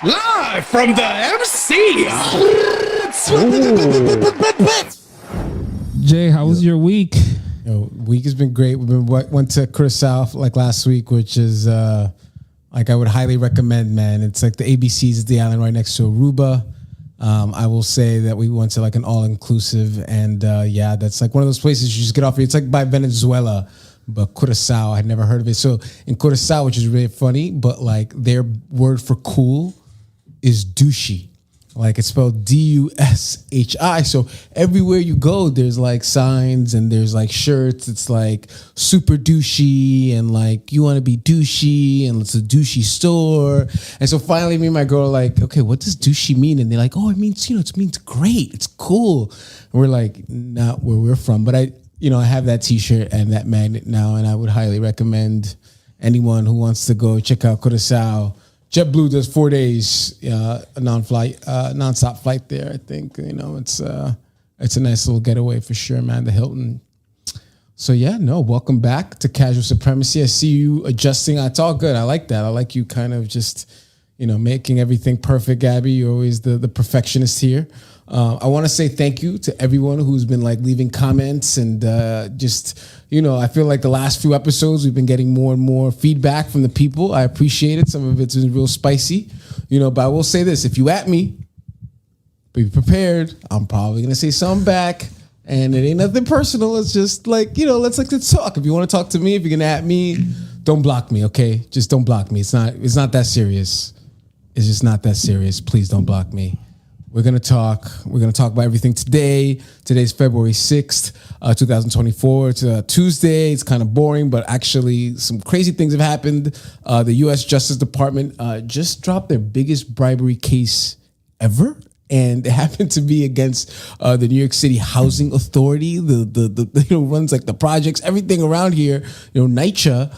Live from the MC. Jay, how was your week? Week has been great. Went to Curacao like last week, which is like I would highly recommend, man. It's like the ABCs at the island right next to Aruba. I will say that we went to like an all-inclusive, and yeah, that's like one of those places you just get off. It's like by Venezuela, but Curacao, I had never heard of it. So in Curacao, which is really funny, but like their word for cool is douchey. Like it's spelled D-U-S-H-I. So everywhere you go, there's like signs and there's like shirts. It's like super douchey and like you want to be douchey and it's a douchey store. And so finally me and my girl are like, okay, what does douchey mean? And they're like, oh, it means, it means great. It's cool. And we're like, not where we're from. But I have that t-shirt and that magnet now. And I would highly recommend anyone who wants to go check out Curacao. JetBlue does 4 days non-stop flight there. I think it's a nice little getaway for sure, man. The Hilton. So yeah, welcome back to Casual Supremacy. I see you adjusting. It's all good. I like that. I like you kind of just making everything perfect, Gabby. You're always the perfectionist here. I want to say thank you to everyone who's been like leaving comments and I feel like the last few episodes we've been getting more and more feedback from the people. I appreciate it. Some of it's been real spicy, but I will say this: if you at me, be prepared. I'm probably gonna say something back, and it ain't nothing personal. It's just like let's talk. If you want to talk to me, if you're gonna at me, don't block me, okay? Just don't block me. It's not that serious. It's just not that serious. Please don't block me. We're going to talk about everything today. Today's February 6th, 2024. It's a Tuesday. It's kind of boring, but actually some crazy things have happened. The U.S. Justice Department just dropped their biggest bribery case ever. And it happened to be against the New York City Housing Authority, the runs like the projects, everything around here. NYCHA,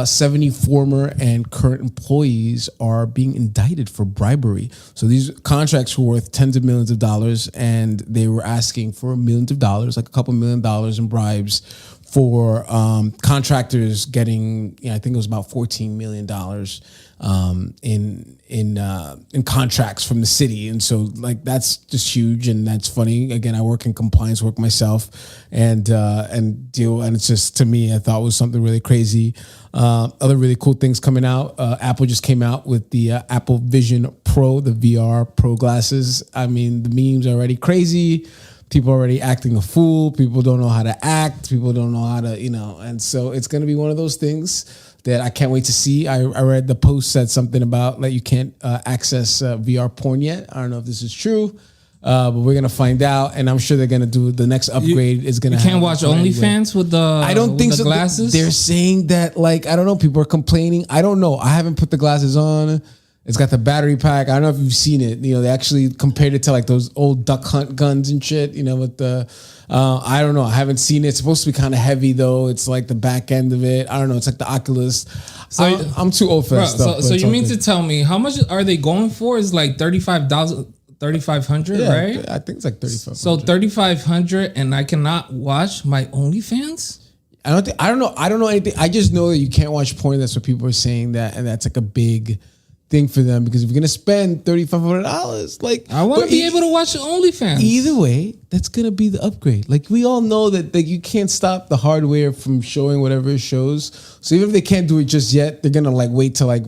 70 former and current employees are being indicted for bribery. So these contracts were worth tens of millions of dollars, and they were asking for millions of dollars, like a couple $1 million in bribes for contractors getting, I think it was about $14 million in contracts from the city. And so like that's just huge, and that's funny. Again, I work in compliance work myself, and it's just, to me, I thought it was something really crazy. Other really cool things coming out. Apple just came out with the Apple Vision Pro, the VR Pro glasses. I mean, the memes are already crazy. People are already acting a fool. People don't know how to act. People don't know how to, and so it's going to be one of those things that I can't wait to see. I read the post said something about like you can't access VR porn yet. I don't know if this is true, but we're going to find out. And I'm sure they're going to do the next upgrade is going to You can't watch OnlyFans with the I don't think so. Glasses? They're saying that like, I don't know. People are complaining. I don't know. I haven't put the glasses on. It's got the battery pack. I don't know if you've seen it. They actually compared it to like those old duck hunt guns and shit, with the, I don't know. I haven't seen it. It's supposed to be kind of heavy though. It's like the back end of it. I don't know. It's like the Oculus. So I'm too old for that stuff. So you mean to tell me how much are they going for? Is like $3,500, right? I think it's like $3,500. So $3,500 and I cannot watch my OnlyFans? I don't know anything. I just know that you can't watch porn. That's what people are saying, that, and that's like a big thing for them, because if you're gonna spend $3,500, like I want to be able to watch OnlyFans. Either way, that's gonna be the upgrade. Like we all know that you can't stop the hardware from showing whatever it shows. So even if they can't do it just yet, they're gonna like wait till like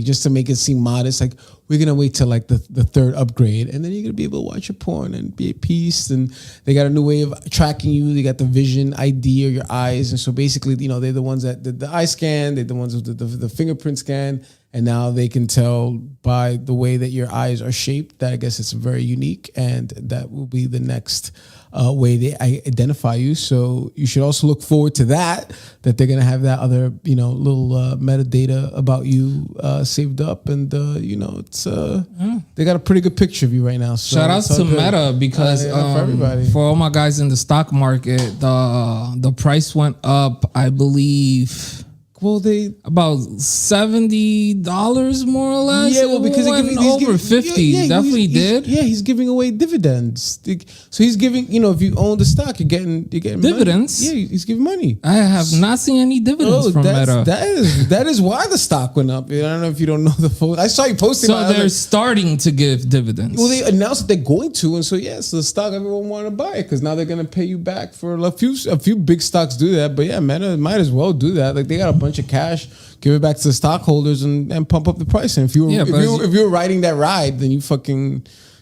just to make it seem modest. Like we're gonna wait till like the third upgrade, and then you're gonna be able to watch your porn and be at peace. And they got a new way of tracking you. They got the Vision ID of your eyes, and so basically, they're the ones that did the eye scan. They're the ones who did the fingerprint scan. And now they can tell by the way that your eyes are shaped that I guess it's very unique, and that will be the next way they identify you. So you should also look forward to that they're going to have that other, little metadata about you saved up. And, it's they got a pretty good picture of you right now. So shout out to Meta, because for everybody. For all my guys in the stock market, the price went up, I believe. Well, they about $70 more or less. yeah, well, because he's over 50. yeah, Definitely did. Yeah, he's giving away dividends. So he's giving. If you own the stock, you're getting dividends. Money. Yeah, he's giving money. I have not seen any dividends from Meta. That is why the stock went up. I don't know if you don't know the full. I saw you posting. So they're starting to give dividends. Well, they announced that they're going to, and so so the stock everyone want to buy it because now they're going to pay you back for a few big stocks do that. But yeah, Meta might as well do that. Like they got a bunch of cash, give it back to the stockholders and pump up the price. And if you were riding that ride, then you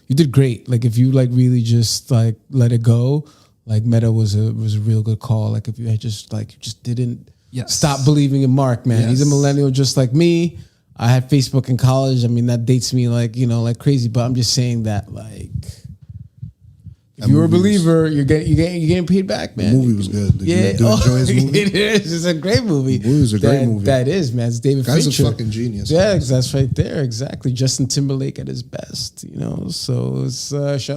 did great. Like if you like really just like let it go, like Meta was a real good call. Like if you had just didn't stop believing in Mark, man. He's a millennial just like me. I had Facebook in college. I mean, that dates me like crazy. But I'm just saying that like. If you were a believer, you're getting paid back, man. The movie was good. Did you enjoy his movie? It is. It's a great movie. The movie was a great movie. That is, man. It's David Guy's Fincher. a fucking genius. Yeah, that's right there. Exactly. Justin Timberlake at his best, So it's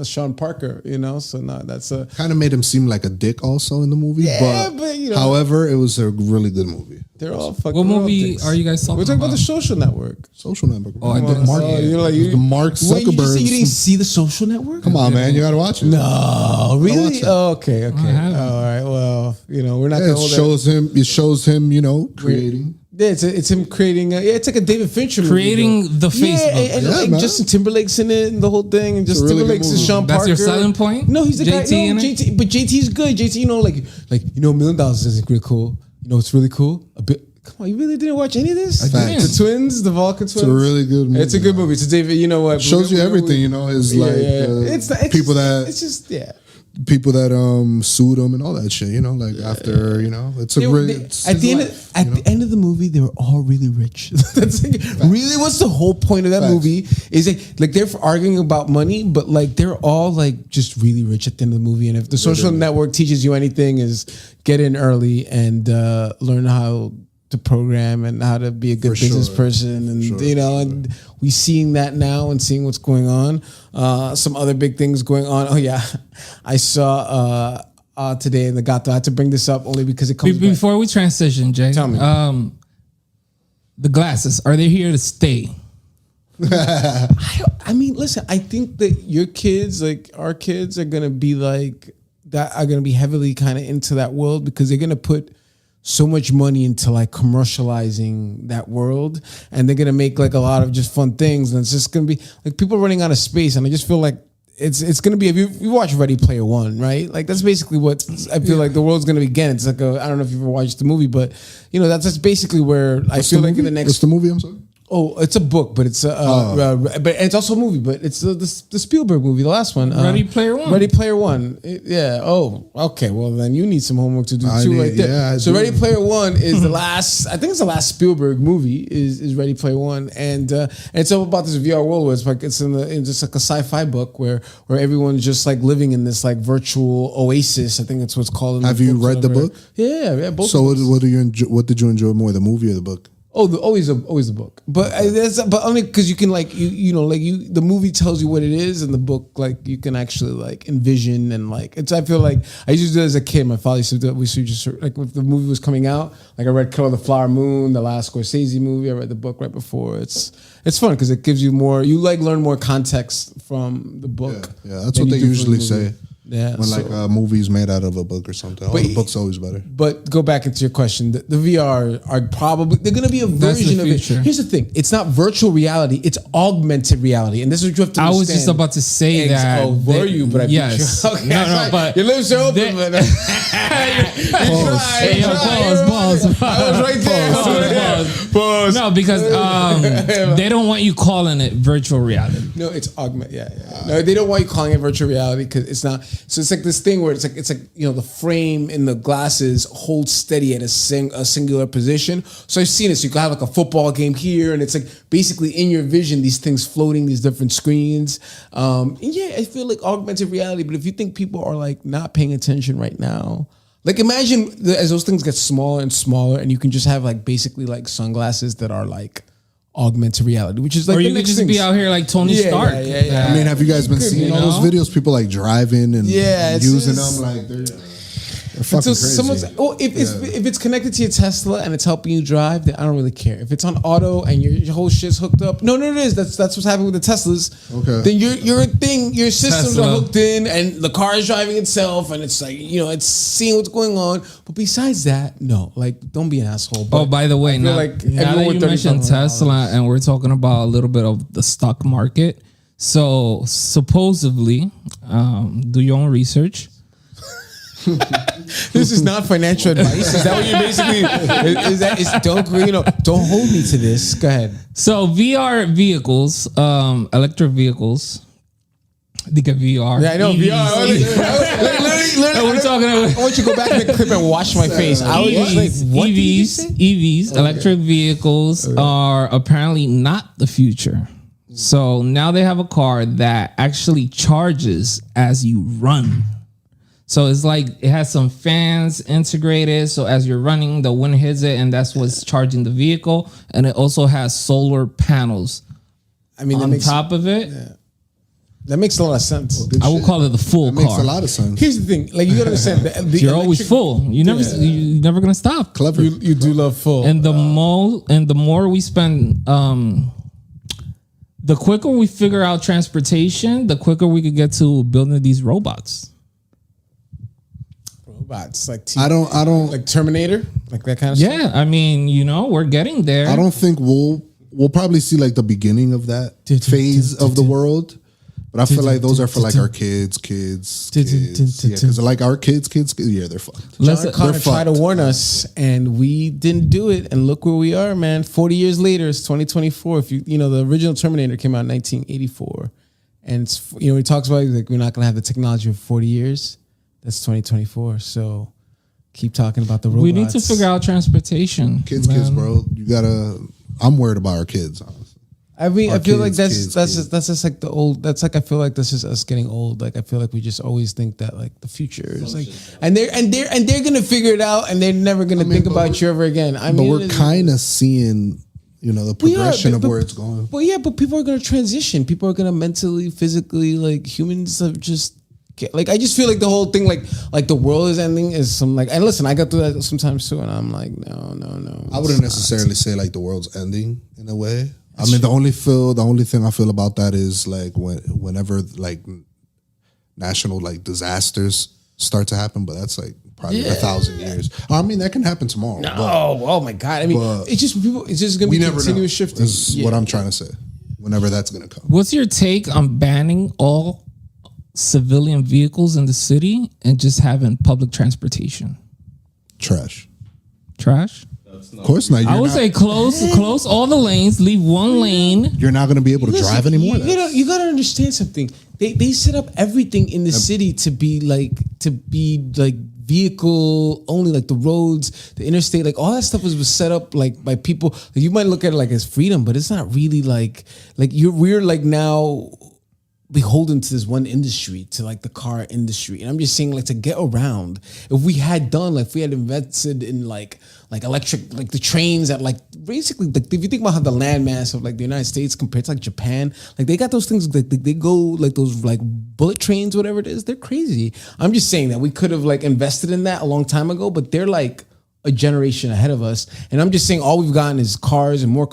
Sean Parker, So no, that's a kind of made him seem like a dick also in the movie. Yeah, but however, it was a really good movie. They're all fucking. What movie are you guys talking about? We're talking about The Social Network. Social Network. Oh, I didn't see it. The Mark Zuckerberg. Wait, you didn't see The Social Network? Come on, man. You got to watch it. No, really? Oh, okay. All right. Well, we're not going to hold that. It shows him, creating. Yeah, it's him creating. It's like a David Fincher movie. Creating the Facebook. And Justin Timberlake's in it and the whole thing. And Justin Timberlake's and Sean Parker. That's your selling point? No, he's the JT guy. in JT, but JT's good. JT, $1 million is really cool. It's really cool. A bit. Come on, you really didn't watch any of this? Facts. The twins, the Vulcan twins. It's a really good movie. It's a good movie. It's a David. You know what? Shows you everything. His people that. It's just people that sued him and all that shit. After it's a really at the end of the movie they were all really rich. That's really what's the whole point of that movie is like they're arguing about money, but like they're all like just really rich at the end of the movie. And if the Social Network teaches you anything, is get in early and learn how to program and how to be a good business person, and and we seeing that now and seeing what's going on. Some other big things going on. Oh yeah, I saw today in the Gato. I had to bring this up only because it comes before we transition, Jay. Tell me. The glasses, are they here to stay? I mean, listen. I think that your kids, like our kids, are gonna be like that. Are gonna be heavily kind of into that world because they're gonna put so much money into like commercializing that world, and they're gonna make like a lot of just fun things, and it's just gonna be like people running out of space. And I just feel like it's gonna be, if you watch Ready Player One, right? Like that's basically what I feel like the world's gonna be again. It's like I don't know if you've ever watched the movie, but that's basically where I feel like in the next. What's the movie? I'm sorry. Oh, it's a book, but it's but it's also a movie, but it's the Spielberg movie, the last one. Ready Player One. Ready Player One. Yeah. Oh, okay. Well, then you need some homework to do too, right there. Yeah, so Ready Player One is the last. I think it's the last Spielberg movie. Is Ready Player One, and it's all about this VR world where it's like it's in just like a sci-fi book where everyone's just like living in this like virtual oasis. I think that's what's called. Have you read the book? Yeah. Both. So what did you enjoy more, the movie or the book? Oh, always the book, but only because you can the movie tells you what it is, and the book like you can actually like envision and like it's. I feel like I used to do it as a kid. My father used to do it. We used to just like if the movie was coming out, like I read Kill of the Flower Moon, the last Scorsese movie. I read the book right before. It's fun because it gives you more. You like learn more context from the book. Yeah, that's what they usually say. Yeah, when like a movie's made out of a book or something. The book's always better. But go back into your question. The VR are probably they're going to be a version of it. Here's the thing: it's not virtual reality; it's augmented reality, and this is what you have to understand. I was just about to say that. Oh, were you? But I yes. Okay, no, but your lips are open. But pause. I was right there. Pause. No, because they don't want you calling it virtual reality. No, it's augmented. Yeah. No, they don't want you calling it virtual reality because it's not. So it's like this thing where it's like the frame in the glasses holds steady at a singular position. So I've seen it. So you can have like a football game here, and it's like basically in your vision these things floating, these different screens. And yeah, I feel like augmented reality. But if you think people are like not paying attention right now, like imagine as those things get smaller and smaller, and you can just have like basically like sunglasses that are like augmented reality, which is like, or you could just be out here like Tony Stark. Yeah. I mean, have you guys been seeing all those videos? People like driving and using them like they're. fucking Until crazy. someone's if it's connected to your Tesla and it's helping you drive, then I don't really care. If it's on auto and your whole shit's hooked up, no, it is. That's what's happening with the Teslas. Okay. Then your systems Tesla. are hooked in, and the car is driving itself, and it's like it's seeing what's going on. But besides that, no, like don't be an asshole. But Oh, by the way, I feel now, like now everyone that with you mentioned $35,000. Tesla, and we're talking about a little bit of the stock market. So supposedly, do your own research. This is not financial advice. Is that what you're basically? Don't hold me to this. Go ahead. So VR vehicles, electric vehicles. I think of VR. Yeah, I know VR. Literally, We're talking about I want you to go back to the clip and wash my face. I was just like, what did you say? EVs, electric vehicles are apparently not the future. So now they have a car that actually charges as you run. So it's like it has some fans integrated. So as you're running, the wind hits it, and that's what's charging the vehicle. And it also has solar panels I mean, on top of it. that makes a lot of sense. I would call it the full That car. makes a lot of sense. Here's the thing: like you gotta understand, the You're always electric- full. You're never gonna stop. Clever. You do love full. And the more we spend, the quicker we figure out transportation, the quicker we could get to building these robots. robots like I don't like Terminator, like that kind of stuff. Yeah, I mean, we're getting there. I don't think we'll probably see like the beginning of that phase of the world. But I feel like those are for like our kids. Yeah, because like our kids, yeah, they're fucked. John Connor They're tried to fucked. warn us, and we didn't do it. And look where we are, man. 40 years later, it's 2024. If the original Terminator came out in 1984, and it's, he talks about like we're not gonna have the technology for 40 years. That's 2024. So keep talking about the robots. We need to figure out transportation. Kids, bro. You gotta. I'm worried about our kids. Honestly. I mean, Our I feel like kids. that's just like the old. That's like I feel like this is us getting old. Like I feel like we just always think that like the future is like, and they're gonna figure it out, and they're never gonna think about you ever again. I mean, But we're kind of seeing, the progression of where it's going. Well, yeah, but people are gonna transition. People are gonna mentally, physically, like humans have just. Like I just feel like the whole thing, like the world is ending, is some like. And listen, I go through that sometimes too, and I'm like, no. I wouldn't necessarily say like the world's ending in a way. I mean, the only thing I feel about that is like whenever like national like disasters start to happen, but that's like probably 1,000 years. I mean, that can happen tomorrow. No, but oh my god! I mean, it's just people. It's just gonna be we never know. continuous shifting. Is what I'm trying to say. Whenever that's gonna come. What's your take on banning all civilian vehicles in the city and just having public transportation? Trash. Trash? Of course not. I would say close all the lanes, leave one lane. You're not going to be able to drive anymore. You gotta understand something. They set up everything in the city to be like vehicle only, like the roads, the interstate, like all that stuff was set up like by people. Like, you might look at it like as freedom, but it's not really like we're like now beholden to this one industry, to like the car industry. And I'm just saying, like, to get around, if we had invested in like electric, like the trains that like basically, like, if you think about how the landmass of like the United States compared to like Japan, like they got those things, like they go like those like bullet trains, whatever it is, they're crazy. I'm just saying that we could have like invested in that a long time ago, but they're like a generation ahead of us. And I'm just saying all we've gotten is cars and more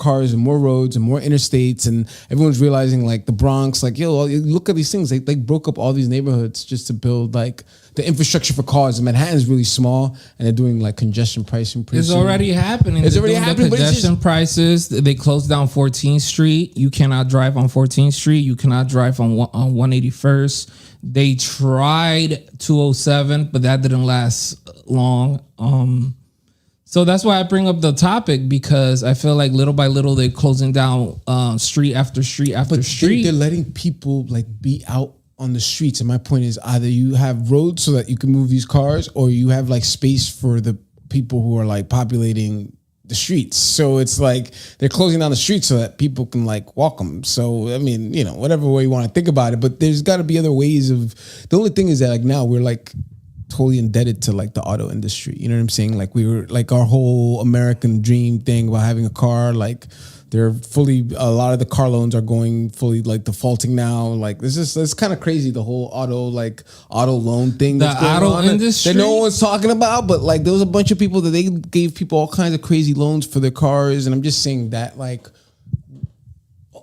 roads and more interstates, and everyone's realizing like the Bronx, like, yo, look at these things. They broke up all these neighborhoods just to build like the infrastructure for cars. And Manhattan's really small, and they're doing like congestion pricing. It's already happening. It's already happening. The congestion prices. They closed down 14th Street. You cannot drive on 14th Street. You cannot drive on 181st. They tried 207, but that didn't last long. So that's why I bring up the topic, because I feel like little by little they're closing down street after street after street. They're letting people like be out on the streets. And my point is, either you have roads so that you can move these cars, or you have like space for the people who are like populating the streets. So it's like they're closing down the streets so that people can like walk them. So I mean, whatever way you want to think about it, but there's got to be other ways of. The only thing is that like now we're like totally indebted to like the auto industry. You know what I'm saying? Like we were like our whole American dream thing about having a car, like They're fully. A lot of the car loans are going fully like defaulting now. Like this is it's kind of crazy. The whole auto loan thing. The that's going auto on industry? that no one's talking about. But like there was a bunch of people that they gave people all kinds of crazy loans for their cars, and I'm just saying that like.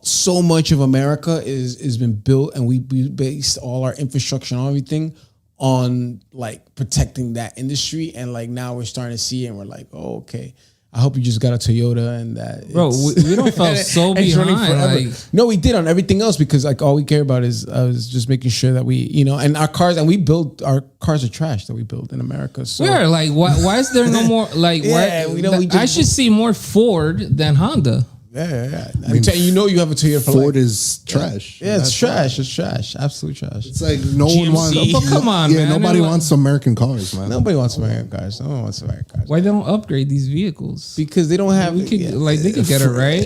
So much of America is been built, and we based all our infrastructure and everything on like protecting that industry. And like now we're starting to see it, and we're like, oh, okay. I hope you just got a Toyota and that. Bro, we don't feel so behind. Like, no, we did on everything else because like all we care about is just making sure that we, and our cars, and we build our cars are trash that we build in America. So where like why is there no more like? Yeah, I should see more Ford than Honda. Yeah. I mean, you have a Toyota. Ford is trash. Yeah, it's trash. It's trash. Absolute trash. It's like no one wants. But come on, man. Nobody wants American cars, man. Nobody wants American cars. No one wants American cars. Why they don't upgrade these vehicles? Because they don't have. They could get it right.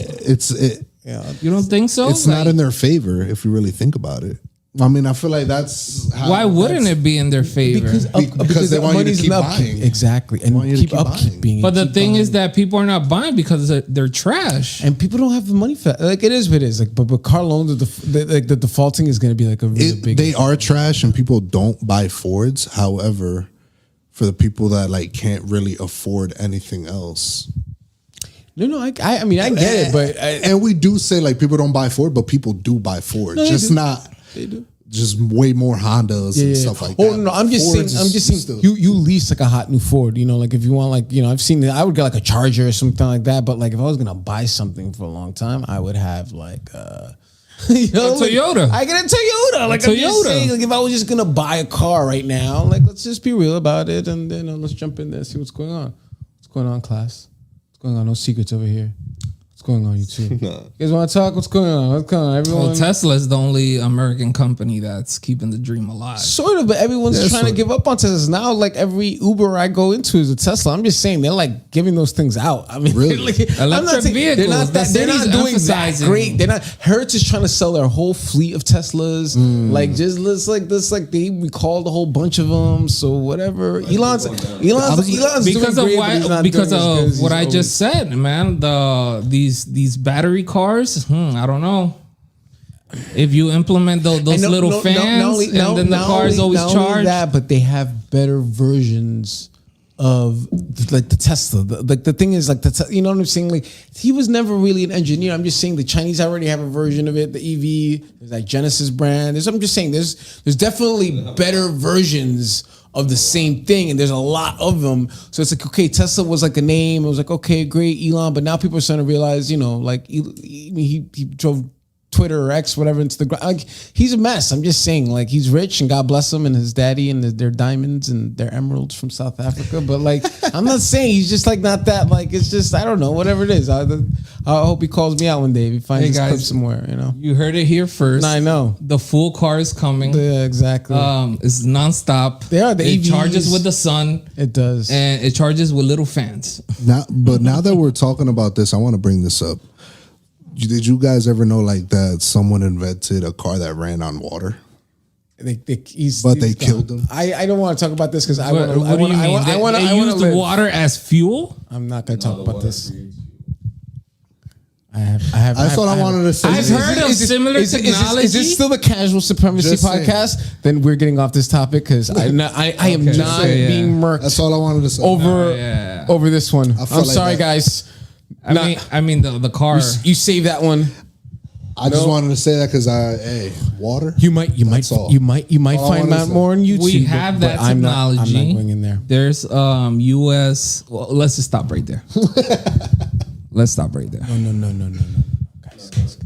You don't think so? It's not in their favor if you really think about it. I mean, I feel like that's how, why wouldn't it be in their favor? Because they want you to keep buying. Exactly, and keep upkeeping. But the thing is that people are not buying because they're trash, and people don't have the money for that. Like it is what it is. Like, but car loans, the defaulting is going to be like a really big. They are trash, and people don't buy Fords. However, for the people that like can't really afford anything else. No, I mean I get it, but and we do say like people don't buy Ford, but people do buy Ford. No, They do. Just way more Hondas and stuff like that. Oh no, I'm just saying. You lease like a hot new Ford. Like if you want, like I've seen that. I would get like a Charger or something like that. But like if I was gonna buy something for a long time, I would have like a Toyota. I get a Toyota. Like I'm just saying, like if I was just gonna buy a car right now, like let's just be real about it, and then let's jump in there and see what's going on. What's going on, class? What's going on? No secrets over here. What's going on, you two? You guys want to talk? What's going on? What's going on? Everyone. Well, Tesla is the only American company that's keeping the dream alive. Sort of, but everyone's trying to give up on Teslas now. Like every Uber I go into is a Tesla. I'm just saying they're like giving those things out. I mean, really? Electric vehicles. They're not doing that great. They're not. Hertz is trying to sell their whole fleet of Teslas. Like just like this. Like they recalled a whole bunch of them. So whatever. Elon's because doing of because of what I just said, man. These battery cars, I don't know. If you implement those little fans and then the car is always charged. That, but they have better versions of like the Tesla. The thing is like you know what I'm saying? Like he was never really an engineer. I'm just saying the Chinese already have a version of it. The EV, there's like Genesis brand. I'm just saying there's definitely better versions of the same thing, and there's a lot of them. So it's like, okay, Tesla was like a name. It was like, okay, great, Elon. But now people are starting to realize, like he drove Twitter or X, whatever, into the ground. Like he's a mess. I'm just saying, like he's rich and God bless him and his daddy and their diamonds and their emeralds from South Africa. But like, I'm not saying he's just like not that. Like it's just I don't know, whatever it is. I hope he calls me out one day if he finds his clip somewhere. You heard it here first. I know the full car is coming. Yeah, exactly. It's nonstop. It EVs, charges with the sun. It does, and it charges with little fans. Now that we're talking about this, I want to bring this up. Did you guys ever know like that someone invented a car that ran on water? They killed him. I don't want to talk about this because I want to use the water as fuel. I'm not going to talk about this. That's what I wanted to say. I've heard of similar technology. Is this still the Casual Supremacy podcast? Then we're getting off this topic because I am not being murked. That's all I wanted to say. Over this one. I'm sorry, guys. I mean the car. You save that one. I just wanted to say that because water. You might find that more on YouTube. We have that technology. I'm not going in there. There's US. Well, let's just stop right there. Let's stop right there. No. Guys.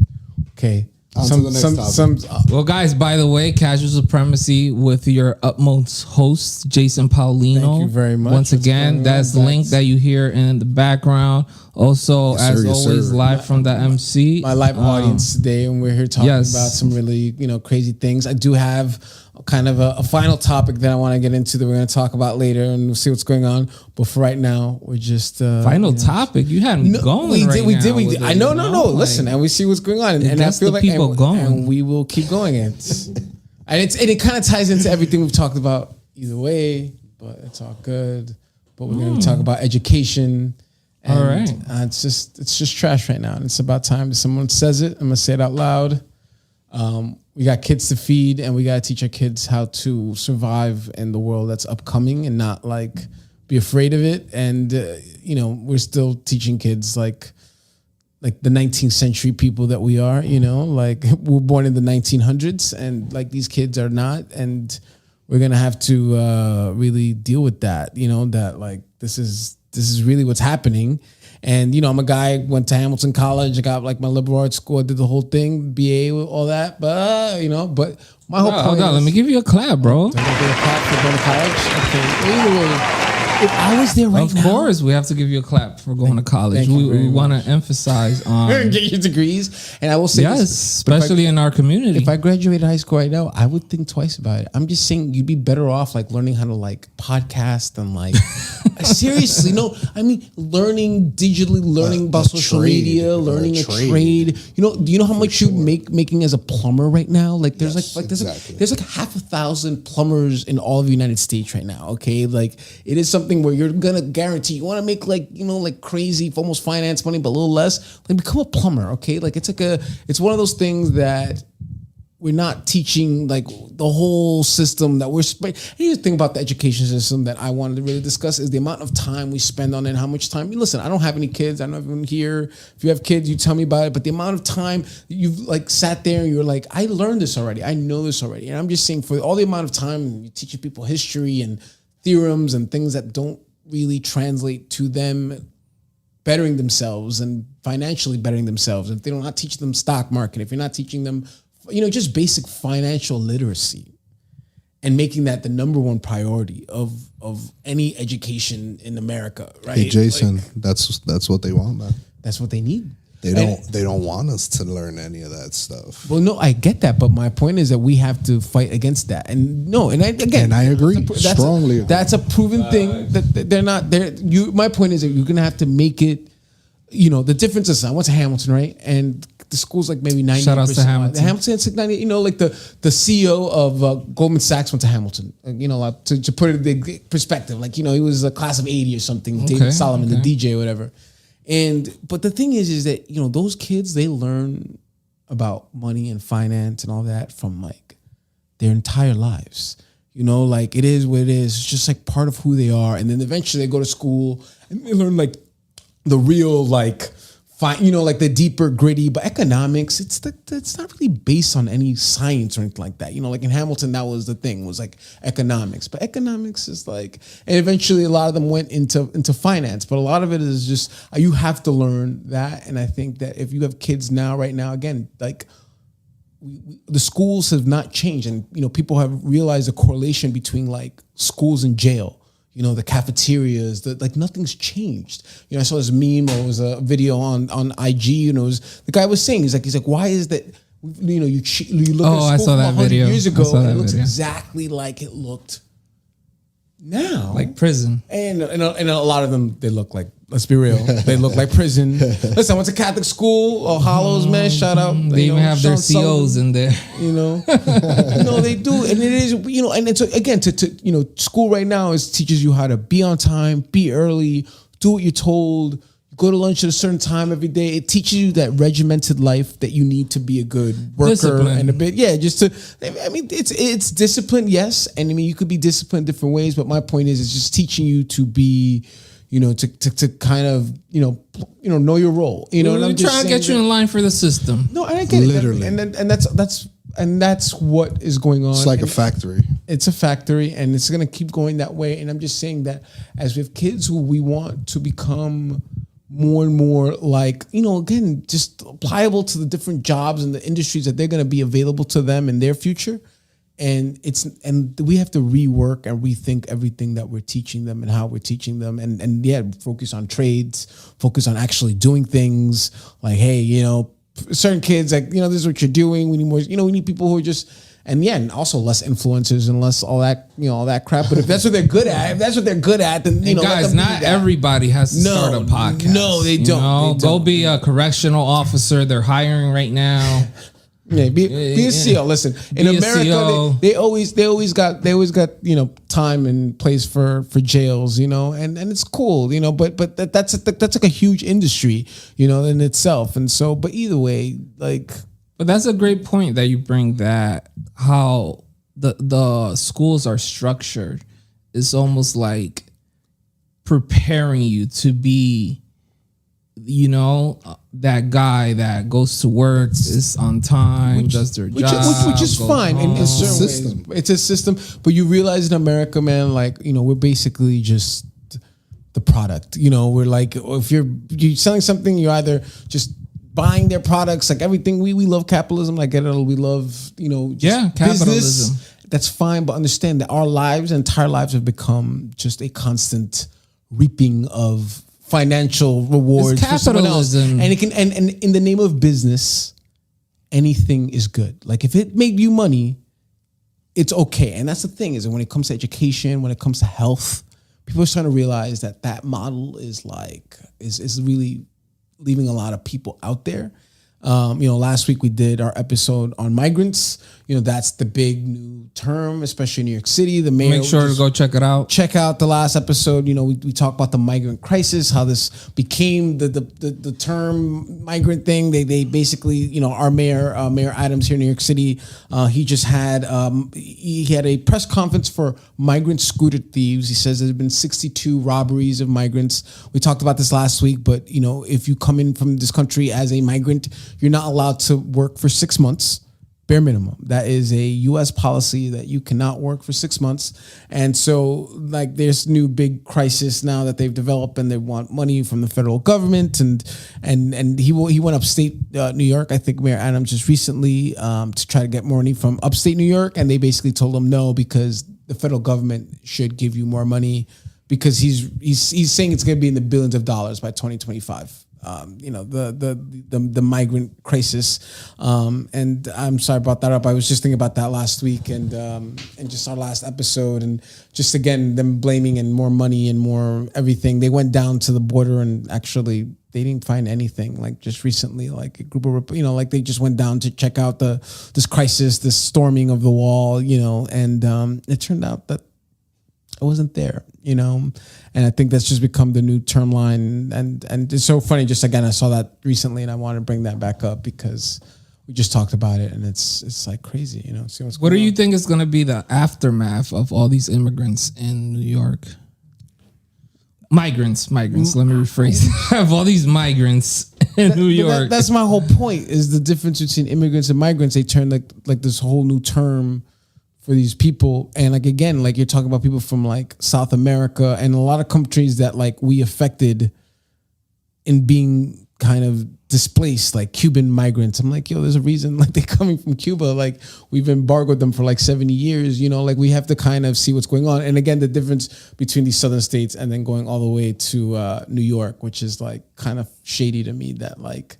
Okay. Well, guys, by the way, Casual Supremacy with your utmost host, Jason Paulino. Thank you very much. Once again, that's the link that you hear in the background. Also, as always, live from the MC. My live audience today, and we're here talking about some really, crazy things. I do have kind of a final topic that I want to get into that we're going to talk about later, and we'll see what's going on. But for right now, we're just final topic. You had me going. We did. I know. Listen, and we see what's going on, and I feel like people going, and we will keep going. And it kind of ties into everything we've talked about either way, but it's all good. But we're going to talk about education And, All right. it's just trash right now, and it's about time that someone says it. I'm gonna say it out loud. We got kids to feed, and we gotta teach our kids how to survive in the world that's upcoming, and not like be afraid of it. And we're still teaching kids like the 19th century people that we are. Like we're born in the 1900s, and like these kids are not, and we're gonna have to really deal with that. That like this is really what's happening. And I'm a guy, went to Hamilton College. I got like my liberal arts school. I did the whole thing, BA, all that. But but my whole point. Let me give you a clap, bro. Do I get a clap for going to college? Okay. Anyway, if I was there right now, of course, we have to give you a clap for going to college. We want to emphasize on get your degrees. And I will say yes, this, especially in our community. If I graduated high school right now, I would think twice about it. I'm just saying you'd be better off like learning how to like podcast and like seriously, no, I mean learning digitally, learning about social media, learning a trade. Do you know how much you making as a plumber right now? Like there's there's like half a thousand plumbers in all of the United States right now. Okay, like it is something where you're gonna guarantee you want to make like crazy almost finance money but a little less, like become a plumber. Okay, like it's one of those things that we're not teaching like the whole system that we're here's the thing about the education system that I wanted to really discuss is the amount of time we spend on it and how much time. Listen, I don't have any kids. I know everyone here, if you have kids, you tell me about it, but the amount of time you've like sat there and you're like, I learned this already, I know this already. And I'm just saying for all the amount of time you're teaching people history and theorems and things that don't really translate to them bettering themselves and financially bettering themselves. If they don't not teach them stock market, if you're not teaching them, just basic financial literacy and making that the number one priority of any education in America, right? Hey Jason, that's what they want, man. That's what they need. They don't want us to learn any of that stuff. Well, no, I get that, but my point is that we have to fight against that. And no, and I agree strongly. That's a proven thing that they're not there. My point is that you're gonna have to make it. The difference is I went to Hamilton, right? And the school's like maybe 90%. Shout out to Hamilton. The Hamilton, it's like 90. Like the CEO of Goldman Sachs went to Hamilton. To put it in the perspective, like he was a class of 80 or something. Okay, David Solomon, the DJ or whatever. But the thing is that those kids, they learn about money and finance and all that from like their entire lives. Like it is what it is. It's just like part of who they are. And then eventually they go to school and they learn like the real like like the deeper gritty, but economics, it's not really based on any science or anything like that. Like in Hamilton, that was the thing, was like economics. But economics is like, and eventually a lot of them went into finance, but a lot of it is just, you have to learn that. And I think that if you have kids right now, again, like the schools have not changed. And, people have realized the correlation between like schools and jail. The cafeterias, like nothing's changed. I saw this meme or it was a video on IG, and it was the guy was saying, he's like, why is that? You look at school from 100 years ago, and it looks exactly like it looked now, like prison. And a lot of them, they look like, let's be real, they look like prison. Listen, I went to Catholic school, Hollows, man, shout out. They even have their COs in there. No, they do, and it is, and it's again to school right now teaches you how to be on time, be early, do what you're told. Go to lunch at a certain time every day. It teaches you that regimented life that you need to be a good worker. Discipline. And it's discipline, yes. And you could be disciplined different ways, but my point is, it's just teaching you to be, to kind of, know your role. We're trying to get you in line for the system. No, and I get literally. It. And that's what is going on. It's like a factory. It's a factory, and it's going to keep going that way. And I'm just saying that as we have kids who we want to become more and more like, again, just pliable to the different jobs and the industries that they're going to be available to them in their future. And we have to rework and rethink everything that we're teaching them and how we're teaching them. And focus on trades, focus on actually doing things like, hey, certain kids, like, this is what you're doing. We need more, we need people who are just, and also less influencers and less all that, all that crap. But if that's what they're good at, then, guys, not everybody has to start a podcast. No, they don't. Go be a correctional officer. They're hiring right now. Yeah, be a CO. Listen, in Be a America, CO. they always got time and place for jails, and it's cool, but that's like a huge industry, in itself, and so, but either way, like. But that's a great point that you bring, that how the schools are structured. It's almost like preparing you to be, that guy that goes to work, is on time, does their job, which is fine in certain system. ways. It's a system, but you realize in America, man, like we're basically just the product. We're like, if you're selling something, you're either just buying their products, like everything. We love capitalism, like we love just capitalism. business. That's fine, but understand that our entire lives have become just a constant reaping of financial rewards It's for someone else. capitalism. And it can and in the name of business, anything is good. Like if it made you money, it's okay. And that's the thing, is that when it comes to education, when it comes to health, people are starting to realize that model is really leaving a lot of people out there. Last week we did our episode on migrants. That's the big new term, especially in New York City. The mayor, Make sure to go check it out. check out the last episode. We talked about the migrant crisis, how this became the term migrant thing. They basically, our Mayor Adams here in New York City, he just had a press conference for migrant scooter thieves. He says there's been 62 robberies of migrants. We talked about this last week, but if you come in from this country as a migrant, you're not allowed to work for 6 months. Bare minimum. That is a U.S. policy that you cannot work for 6 months. And so like there's new big crisis now that they've developed, and they want money from the federal government. And he went upstate New York. I think Mayor Adams just recently to try to get more money from upstate New York. And they basically told him no, because the federal government should give you more money, because he's saying it's going to be in the billions of dollars by 2025. The migrant crisis, and I'm sorry I brought that up. I was just thinking about that last week, and just our last episode, and just again them blaming and more money and more everything. They went down to the border, and actually they didn't find anything. Like just recently, like a group of like they just went down to check out this crisis, this storming of the wall, and it turned out that I wasn't there, and I think that's just become the new term line. And it's so funny. Just again, I saw that recently, and I want to bring that back up because we just talked about it, and it's like crazy, See what's What going do you on. think is going to be the aftermath of all these immigrants in New York? Migrants. Let me rephrase. Have all these migrants in New York. That's my whole point. Is the difference between immigrants and migrants? They turned like this whole new term for these people. And like, again, like you're talking about people from like South America and a lot of countries that like we affected in being kind of displaced, like Cuban migrants. I'm like, there's a reason like they're coming from Cuba. Like we've embargoed them for like 70 years, like we have to kind of see what's going on. And again, the difference between these southern states and then going all the way to New York, which is like kind of shady to me, that like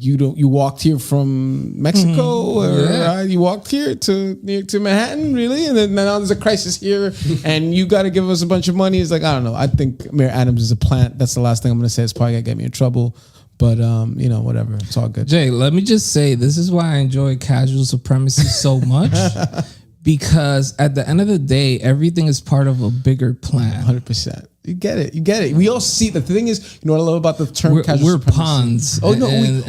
you walked here from Mexico, or you walked here to Manhattan, really, and then now there's a crisis here, and you got to give us a bunch of money. It's like, I don't know. I think Mayor Adams is a plant. That's the last thing I'm going to say. It's probably gonna get me in trouble, but whatever. It's all good. Jay, let me just say, this is why I enjoy Casual Supremacy so much, because at the end of the day, everything is part of a bigger plan. 100%. You get it. We all see. The thing is, what I love about the term casual we're supremacy. pawns. Oh no,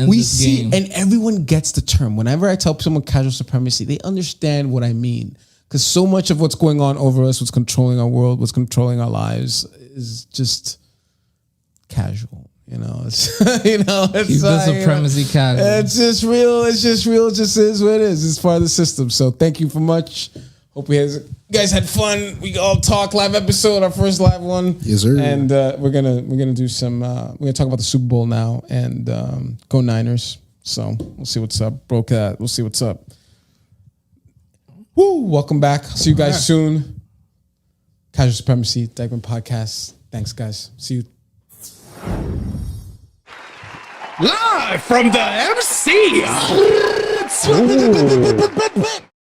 we this see, game. and everyone gets the term. Whenever I tell someone casual supremacy, they understand what I mean. Because so much of what's going on over us, what's controlling our world, what's controlling our lives, is just casual. It's Keep the supremacy casual. It's just real. It just is what it is. It's part of the system. So thank you for much. Hope you guys had fun. We all talk live episode, our first live one. Yes, sir. And we're gonna do some. We're gonna talk about the Super Bowl now and go Niners. So we'll see what's up, bro. We'll see what's up. Woo! Welcome back. See you guys soon. Casual Supremacy, Dyckman Podcast. Thanks, guys. See you. Live from the MC.